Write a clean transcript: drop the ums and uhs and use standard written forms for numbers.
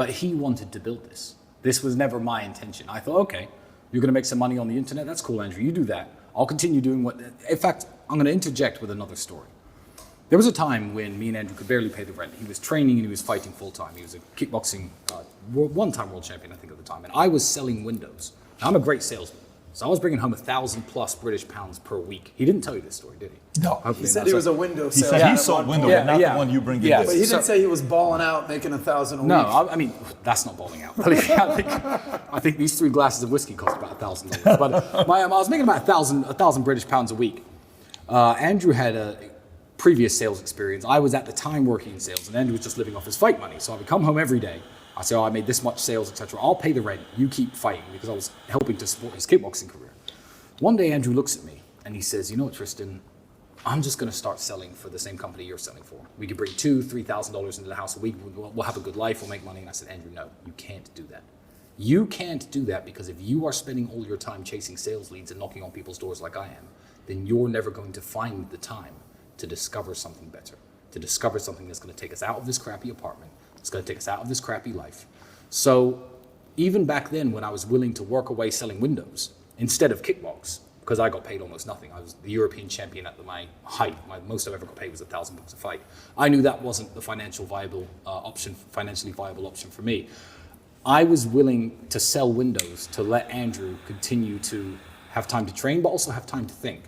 But he wanted to build this. This was never my intention. I thought, okay, you're going to make some money on the internet. That's cool, Andrew. You do that. I'll continue doing what... In fact, I'm going to interject with another story. There was a time when me and Andrew could barely pay the rent. He was training and he was fighting full-time. He was a kickboxing one-time world champion, I think, at the time. And I was selling windows. Now, I'm a great salesman. So I was bringing home 1,000 plus British pounds per week. He didn't tell you this story, did he? No. Hopefully He said not. he was a window He salesman. said he sold windows, but not the one you bring in. But he didn't say he was balling out, making 1,000 a week. No, I mean, that's not balling out. I think these 3 glasses of whiskey cost about $1,000. But I was making about 1,000 British pounds a week. Andrew had a previous sales experience. I was at the time working in sales, and Andrew was just living off his fight money. So I would come home every day. I say, I made this much sales, etc. I'll pay the rent. You keep fighting, because I was helping to support his kickboxing career. One day, Andrew looks at me and he says, you know what, Tristan, I'm just going to start selling for the same company you're selling for. We could bring $2,000, $3,000 into the house a week. We'll have a good life. We'll make money. And I said, Andrew, no, you can't do that. You can't do that, because if you are spending all your time chasing sales leads and knocking on people's doors like I am, then you're never going to find the time to discover something better, to discover something that's going to take us out of this crappy apartment. It's going to take us out of this crappy life. So even back then, when I was willing to work away selling windows instead of kickbox, because I got paid almost nothing. I was the European champion at my height. Most I ever got paid was £1,000 a fight. I knew that wasn't the financially viable option for me. I was willing to sell windows to let Andrew continue to have time to train, but also have time to think.